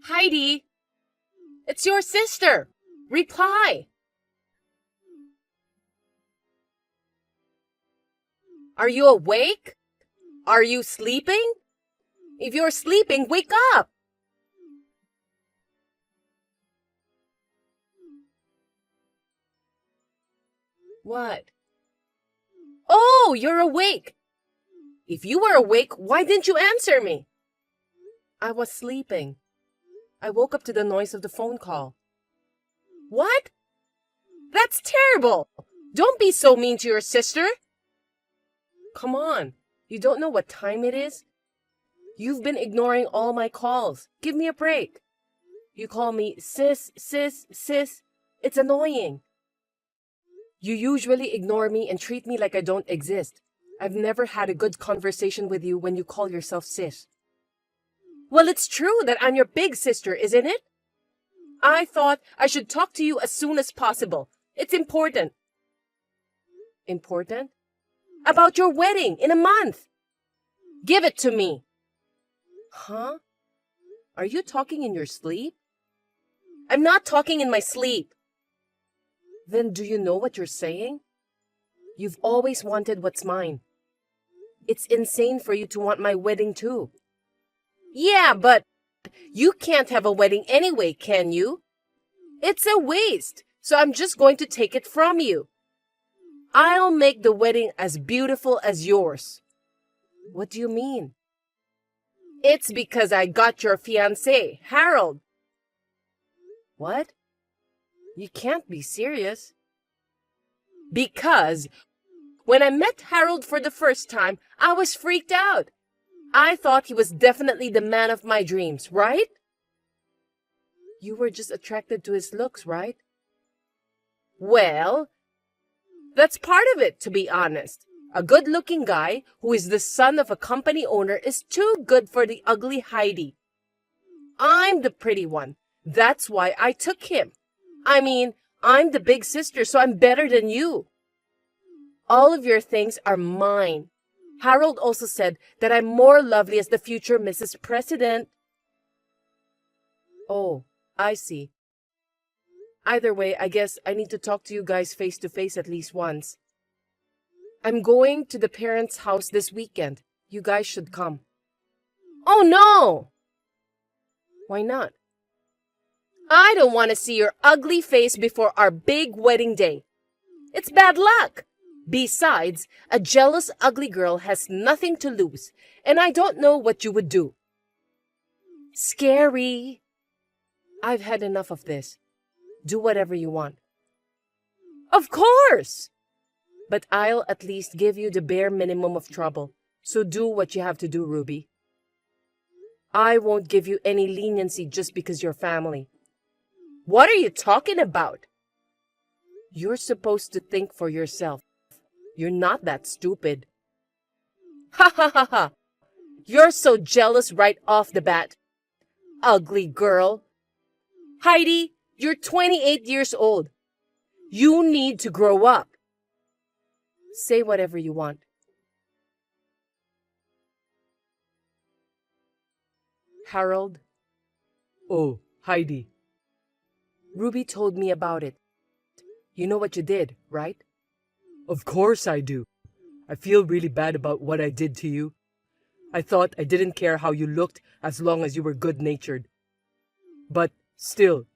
Heidi, it's your sister. Reply. Are you awake? Are you sleeping? If you're sleeping, wake up. What? Oh, you're awake. If you were awake, why didn't you answer me? I was sleeping. I woke up to the noise of the phone call. What? That's terrible. Don't be so mean to your sister. Come on. You don't know what time it is? You've been ignoring all my calls. Give me a break. You call me sis, sis, sis. It's annoying. You usually ignore me and treat me like I don't exist. I've never had a good conversation with you when you call yourself sis. Well, it's true that I'm your big sister, isn't it? I thought I should talk to you as soon as possible. It's important. Important? About your wedding in a month. Give it to me. Huh? Are you talking in your sleep? I'm not talking in my sleep. Then do you know what you're saying? You've always wanted what's mine. It's insane for you to want my wedding too. Yeah, but you can't have a wedding anyway, can you? It's a waste, so I'm just going to take it from you. I'll make the wedding as beautiful as yours. What do you mean? It's because I got your fiancé, Harold. What? You can't be serious. Because when I met Harold for the first time, I was freaked out. I thought he was definitely the man of my dreams, right? You were just attracted to his looks, right? Well, that's part of it, to be honest. A good-looking guy who is the son of a company owner is too good for the ugly Heidi. I'm the pretty one. That's why I took him. I mean, I'm the big sister, so I'm better than you. All of your things are mine. Harold also said that I'm more lovely as the future Mrs. President. Oh, I see. Either way, I guess I need to talk to you guys face to face at least once. I'm going to the parents' house this weekend. You guys should come. Oh no! Why not? I don't want to see your ugly face before our big wedding day. It's bad luck. Besides, a jealous, ugly girl has nothing to lose, and I don't know what you would do. Scary. I've had enough of this. Do whatever you want. Of course! But I'll at least give you the bare minimum of trouble, so do what you have to do, Ruby. I won't give you any leniency just because you're family. What are you talking about? You're supposed to think for yourself. You're not that stupid. Ha ha ha ha! You're so jealous right off the bat. Ugly girl. Heidi, you're 28 years old. You need to grow up. Say whatever you want. Harold. Oh, Heidi. Ruby told me about it. You know what you did, right? Of course I do. I feel really bad about what I did to you. I thought I didn't care how you looked as long as you were good-natured. But still,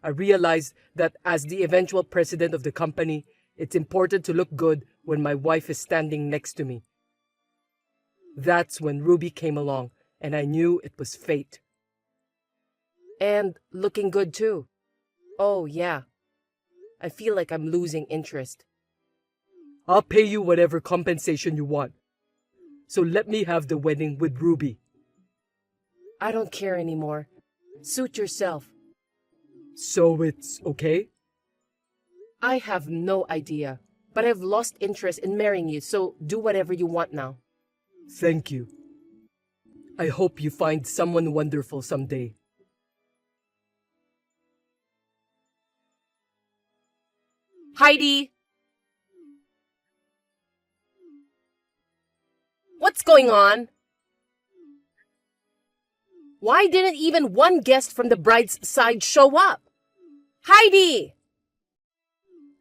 I realized that as the eventual president of the company, it's important to look good when my wife is standing next to me. That's when Ruby came along, and I knew it was fate. And looking good too. Oh, yeah. I feel like I'm losing interest. I'll pay you whatever compensation you want. So let me have the wedding with Ruby. I don't care anymore. Suit yourself. So it's okay? I have no idea, but I've lost interest in marrying you, so do whatever you want now. Thank you. I hope you find someone wonderful someday. Heidi! What's going on? Why didn't even one guest from the bride's side show up? Heidi!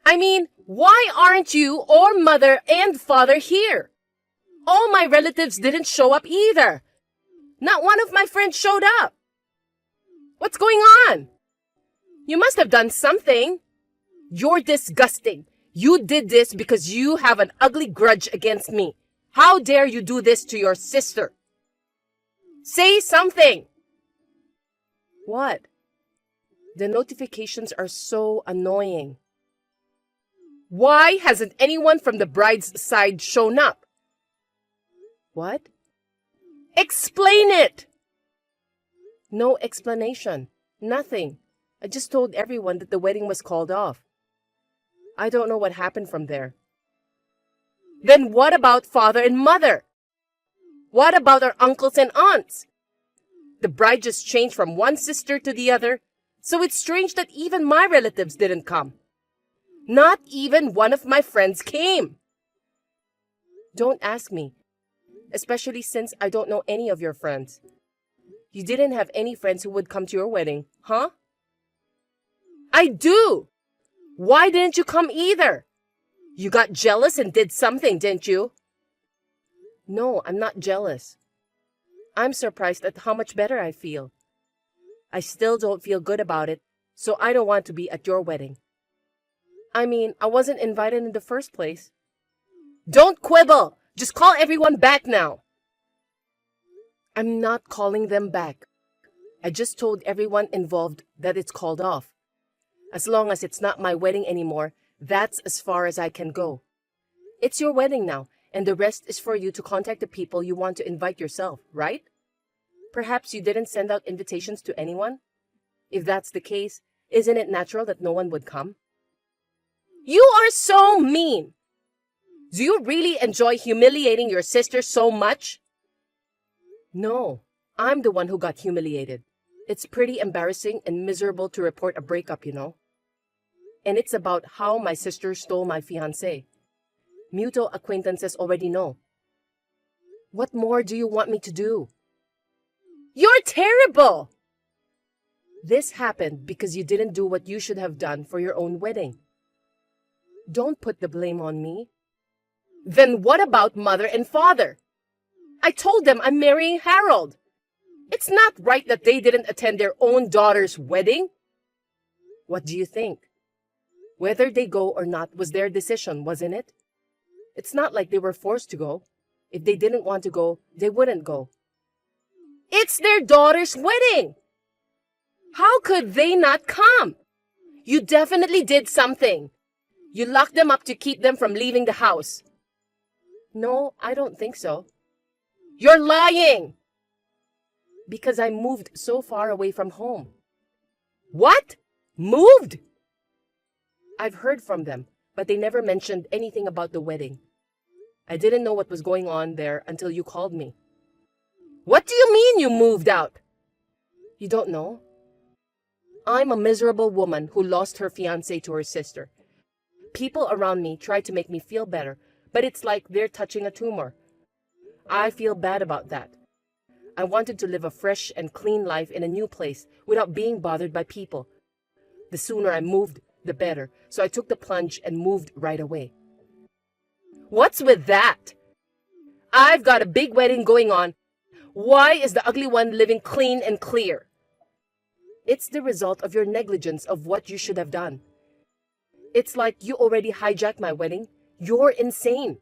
I mean, why aren't you or mother and father here? All my relatives didn't show up either. Not one of my friends showed up. What's going on? You must have done something. You're disgusting. You did this because you have an ugly grudge against me. How dare you do this to your sister? Say something. What? The notifications are so annoying. Why hasn't anyone from the bride's side shown up? What? Explain it! No explanation. Nothing. I just told everyone that the wedding was called off. I don't know what happened from there. Then what about father and mother? What about our uncles and aunts? The bride just changed from one sister to the other, so it's strange that even my relatives didn't come. Not even one of my friends came. Don't ask me, especially since I don't know any of your friends. You didn't have any friends who would come to your wedding, huh? I do! Why didn't you come either? You got jealous and did something, didn't you? No, I'm not jealous. I'm surprised at how much better I feel. I still don't feel good about it, so I don't want to be at your wedding. I mean, I wasn't invited in the first place. Don't quibble! Just call everyone back now. I'm not calling them back. I just told everyone involved that it's called off. As long as it's not my wedding anymore, that's as far as I can go. It's your wedding now, and the rest is for you to contact the people you want to invite yourself, right? Perhaps you didn't send out invitations to anyone? If that's the case, isn't it natural that no one would come? You are so mean! Do you really enjoy humiliating your sister so much? No, I'm the one who got humiliated. It's pretty embarrassing and miserable to report a breakup, you know. And it's about how my sister stole my fiancé. Mutual acquaintances already know. What more do you want me to do? You're terrible! This happened because you didn't do what you should have done for your own wedding. Don't put the blame on me. Then what about mother and father? I told them I'm marrying Harold. It's not right that they didn't attend their own daughter's wedding. What do you think? Whether they go or not was their decision, wasn't it? It's not like they were forced to go. If they didn't want to go, they wouldn't go. It's their daughter's wedding! How could they not come? You definitely did something. You locked them up to keep them from leaving the house. No, I don't think so. You're lying! Because I moved so far away from home. What? Moved? I've heard from them, but they never mentioned anything about the wedding. I didn't know what was going on there until you called me. What do you mean you moved out? You don't know? I'm a miserable woman who lost her fiancé to her sister. People around me try to make me feel better, but it's like they're touching a tumor. I feel bad about that. I wanted to live a fresh and clean life in a new place without being bothered by people. The sooner I moved, the better, so I took the plunge and moved right away. What's with that? I've got a big wedding going on. Why is the ugly one living clean and clear? It's the result of your negligence of what you should have done. It's like you already hijacked my wedding. You're insane.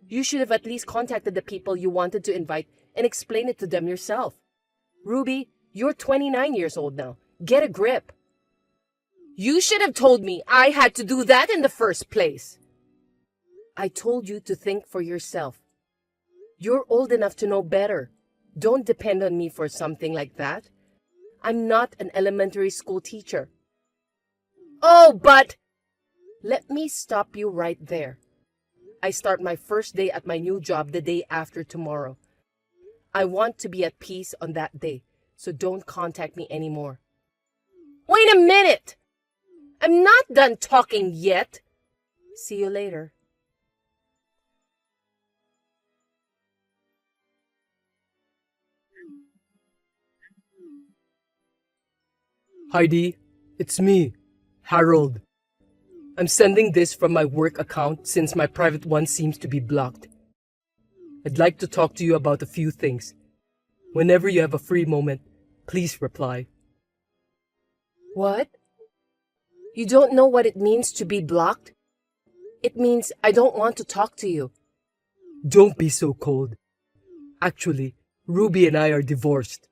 You should have at least contacted the people you wanted to invite and explain it to them yourself. Ruby, you're 29 years old now. Get a grip. You should have told me I had to do that in the first place. I told you to think for yourself. You're old enough to know better. Don't depend on me for something like that. I'm not an elementary school teacher. Oh, but... Let me stop you right there. I start my first day at my new job the day after tomorrow. I want to be at peace on that day, so don't contact me anymore. Wait a minute! I'm not done talking yet. See you later. Heidi, it's me, Harold. I'm sending this from my work account since my private one seems to be blocked. I'd like to talk to you about a few things. Whenever you have a free moment, please reply. What? You don't know what it means to be blocked? It means I don't want to talk to you. Don't be so cold. Actually, Ruby and I are divorced.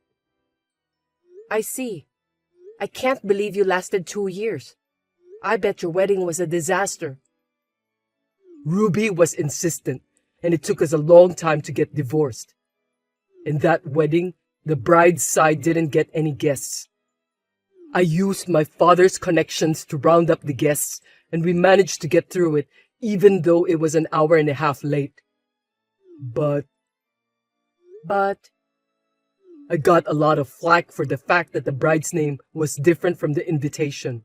I see. I can't believe you lasted 2 years. I bet your wedding was a disaster. Ruby was insistent, and it took us a long time to get divorced. In that wedding, the bride's side didn't get any guests. I used my father's connections to round up the guests, and we managed to get through it, even though it was an hour and a half late. But I got a lot of flack for the fact that the bride's name was different from the invitation.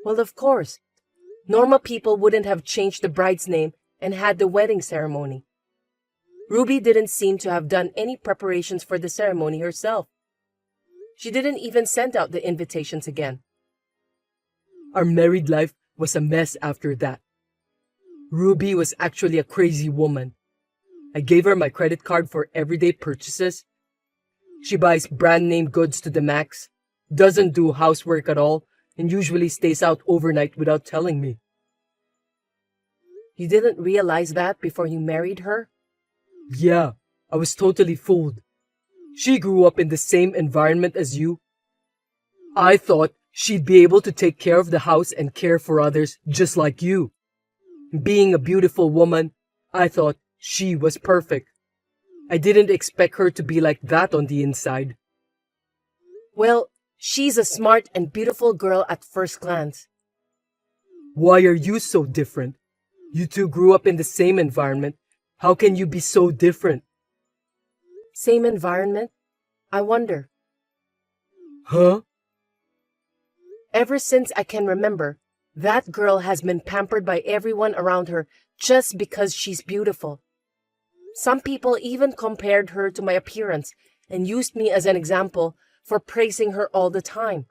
Well, of course. Normal people wouldn't have changed the bride's name and had the wedding ceremony. Ruby didn't seem to have done any preparations for the ceremony herself. She didn't even send out the invitations again. Our married life was a mess after that. Ruby was actually a crazy woman. I gave her my credit card for everyday purchases. She buys brand name goods to the max, doesn't do housework at all, and usually stays out overnight without telling me. You didn't realize that before you married her? Yeah, I was totally fooled. She grew up in the same environment as you. I thought she'd be able to take care of the house and care for others just like you. Being a beautiful woman, I thought she was perfect. I didn't expect her to be like that on the inside. Well, she's a smart and beautiful girl at first glance. Why are you so different? You two grew up in the same environment. How can you be so different? Same environment? I wonder. Huh? Ever since I can remember, that girl has been pampered by everyone around her just because she's beautiful. Some people even compared her to my appearance and used me as an example for praising her all the time.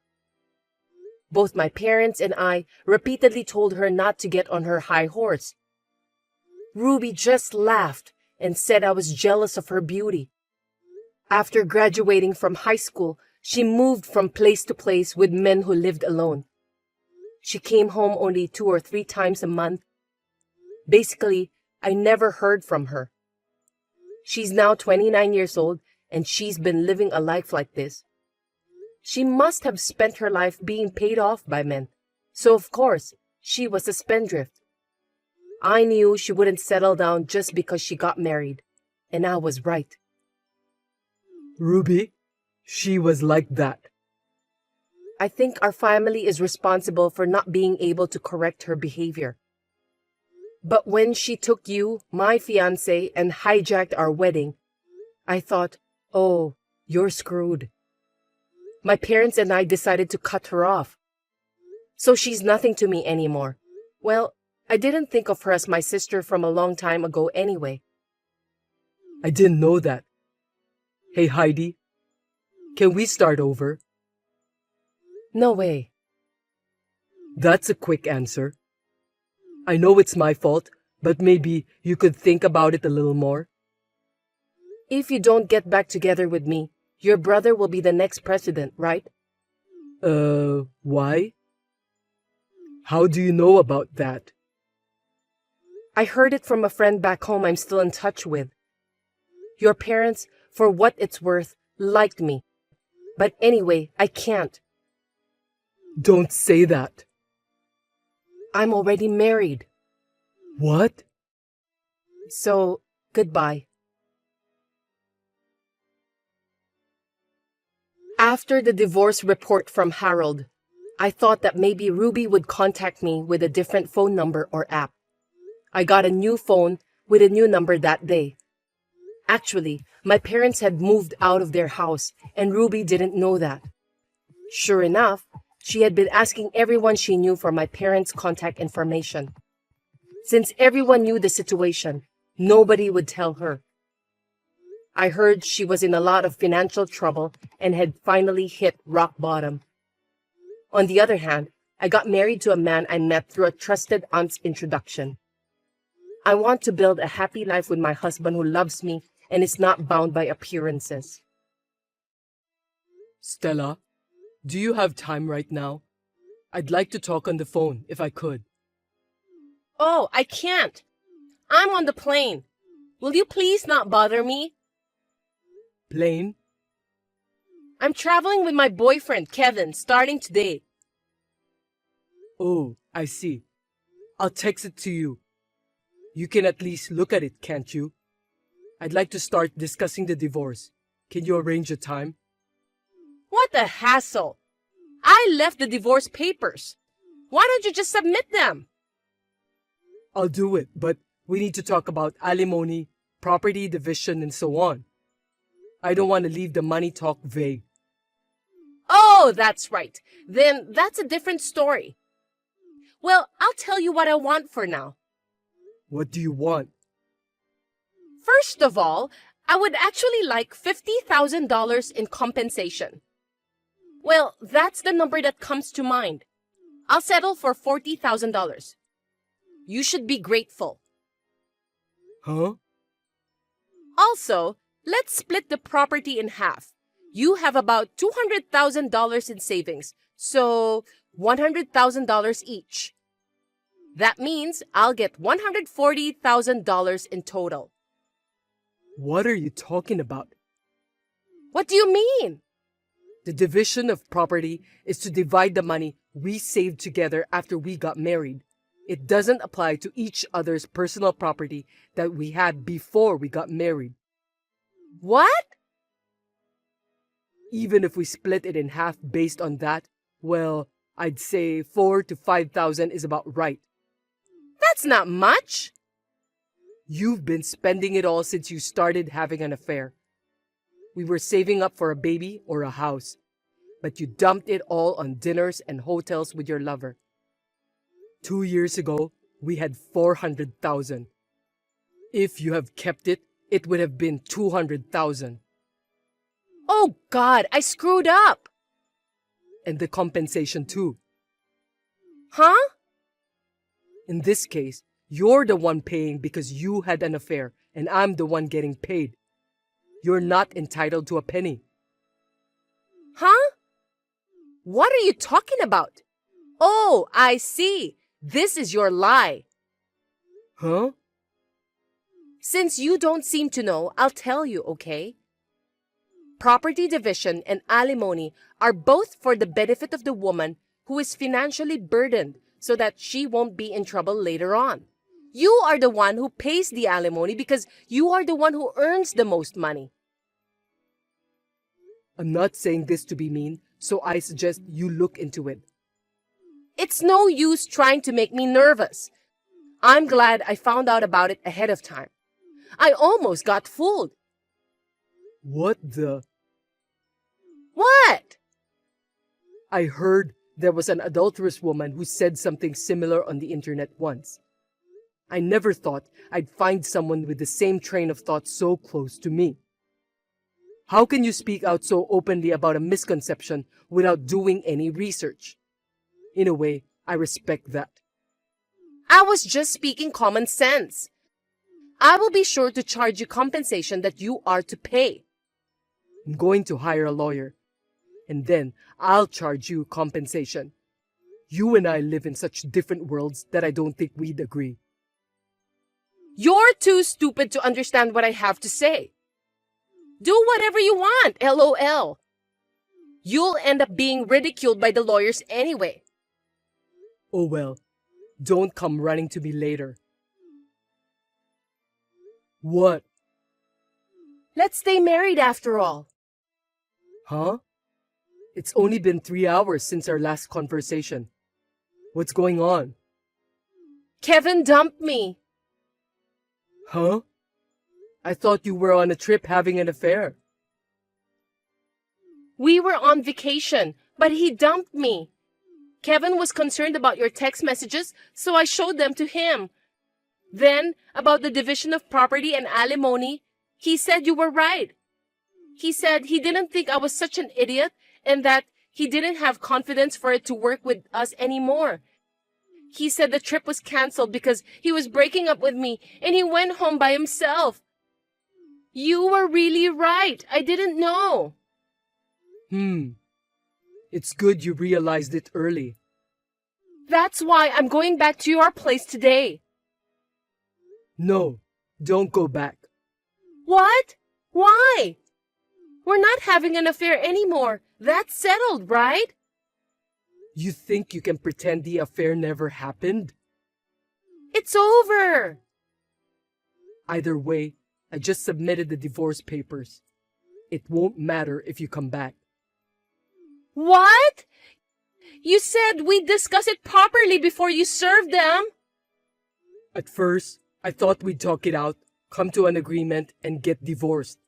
Both my parents and I repeatedly told her not to get on her high horse. Ruby just laughed and said I was jealous of her beauty. After graduating from high school, she moved from place to place with men who lived alone. She came home only 2 or 3 times a month. Basically, I never heard from her. She's now 29 years old, and she's been living a life like this. She must have spent her life being paid off by men, so of course, she was a spendthrift. I knew she wouldn't settle down just because she got married, and I was right. Ruby, she was like that. I think our family is responsible for not being able to correct her behavior. But when she took you, my fiancé, and hijacked our wedding, I thought, oh, you're screwed. My parents and I decided to cut her off. So she's nothing to me anymore. Well, I didn't think of her as my sister from a long time ago anyway. I didn't know that. Hey Heidi, can we start over? No way. That's a quick answer. I know it's my fault, but maybe you could think about it a little more. If you don't get back together with me, your brother will be the next president, right? Why? How do you know about that? I heard it from a friend back home I'm still in touch with. Your parents, for what it's worth, liked me. But anyway, I can't. Don't say that. I'm already married. What? So, goodbye. After the divorce report from Harold, I thought that maybe Ruby would contact me with a different phone number or app. I got a new phone with a new number that day. Actually, my parents had moved out of their house, and Ruby didn't know that. Sure enough, she had been asking everyone she knew for my parents' contact information. Since everyone knew the situation, nobody would tell her. I heard she was in a lot of financial trouble and had finally hit rock bottom. On the other hand, I got married to a man I met through a trusted aunt's introduction. I want to build a happy life with my husband who loves me and is not bound by appearances. Stella, do you have time right now? I'd like to talk on the phone if I could. Oh, I can't. I'm on the plane. Will you please not bother me? Plane? I'm traveling with my boyfriend, Kevin, starting today. Oh, I see. I'll text it to you. You can at least look at it, can't you? I'd like to start discussing the divorce. Can you arrange a time? What a hassle. I left the divorce papers. Why don't you just submit them? I'll do it, but we need to talk about alimony, property division, and so on. I don't want to leave the money talk vague. Oh, that's right. Then that's a different story. Well, I'll tell you what I want for now. What do you want? First of all, I would actually like $50,000 in compensation. Well, that's the number that comes to mind. I'll settle for $40,000. You should be grateful. Huh? Also, let's split the property in half. You have about $200,000 in savings, so $100,000 each. That means I'll get $140,000 in total. What are you talking about? What do you mean? The division of property is to divide the money we saved together after we got married. It doesn't apply to each other's personal property that we had before we got married. What? Even if we split it in half based on that, well, I'd say 4,000 to 5,000 is about right. That's not much. You've been spending it all since you started having an affair. We were saving up for a baby or a house, but you dumped it all on dinners and hotels with your lover. 2 years ago, we had 400,000. If you have kept it, it would have been 200,000. Oh God, I screwed up. And the compensation too. Huh? In this case, you're the one paying because you had an affair, and I'm the one getting paid. You're not entitled to a penny. Huh? What are you talking about? Oh, I see. This is your lie. Huh? Since you don't seem to know, I'll tell you, okay? Property division and alimony are both for the benefit of the woman who is financially burdened so that she won't be in trouble later on. You are the one who pays the alimony because you are the one who earns the most money. I'm not saying this to be mean, so I suggest you look into it. It's no use trying to make me nervous. I'm glad I found out about it ahead of time. I almost got fooled. What the? What? I heard there was an adulterous woman who said something similar on the internet once. I never thought I'd find someone with the same train of thought so close to me. How can you speak out so openly about a misconception without doing any research? In a way, I respect that. I was just speaking common sense. I will be sure to charge you compensation that you are to pay. I'm going to hire a lawyer, and then I'll charge you compensation. You and I live in such different worlds that I don't think we'd agree. You're too stupid to understand what I have to say. Do whatever you want, LOL. You'll end up being ridiculed by the lawyers anyway. Oh well, don't come running to me later. What? Let's stay married after all. Huh? It's only been 3 hours since our last conversation. What's going on? Kevin dumped me. Huh? I thought you were on a trip having an affair. We were on vacation, but he dumped me. Kevin was concerned about your text messages, so I showed them to him. Then, about the division of property and alimony, He said you were right. He said he didn't think I was such an idiot and that he didn't have confidence for it to work with us anymore. He said the trip was canceled because he was breaking up with me and he went home by himself. You were really right. I didn't know. It's good you realized it early. That's why I'm going back to your place today. No, don't go back. What? Why? We're not having an affair anymore. That's settled, right? You think you can pretend the affair never happened? It's over. Either way, I just submitted the divorce papers. It won't matter if you come back. What? You said we'd discuss it properly before you served them. At first, I thought we'd talk it out, come to an agreement, and get divorced.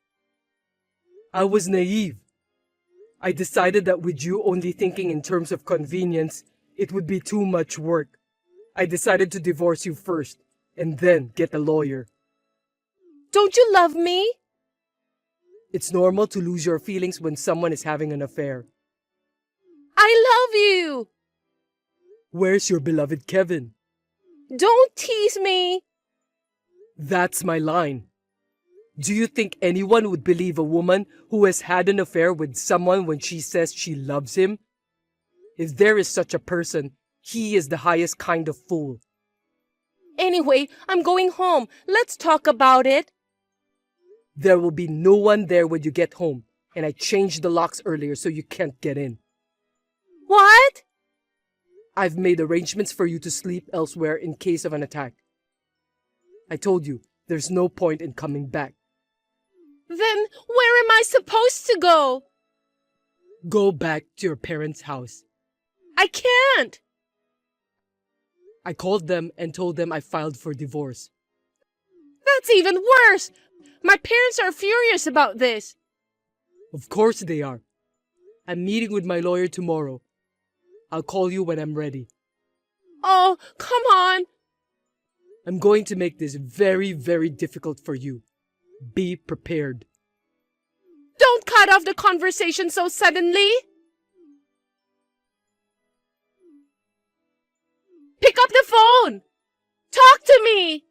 I was naive. I decided that with you only thinking in terms of convenience, it would be too much work. I decided to divorce you first, and then get a lawyer. Don't you love me? It's normal to lose your feelings when someone is having an affair. I love you. Where's your beloved Kevin? Don't tease me. That's my line. Do you think anyone would believe a woman who has had an affair with someone when she says she loves him? If there is such a person, he is the highest kind of fool. Anyway, I'm going home. Let's talk about it. There will be no one there when you get home, and I changed the locks earlier so you can't get in. What? I've made arrangements for you to sleep elsewhere in case of an attack. I told you, there's no point in coming back. Then where am I supposed to go? Go back to your parents' house. I can't. I called them and told them I filed for divorce. That's even worse. My parents are furious about this. Of course they are. I'm meeting with my lawyer tomorrow. I'll call you when I'm ready. Oh, come on. I'm going to make this very, very difficult for you. Be prepared. Don't cut off the conversation so suddenly. Pick up the phone. Talk to me.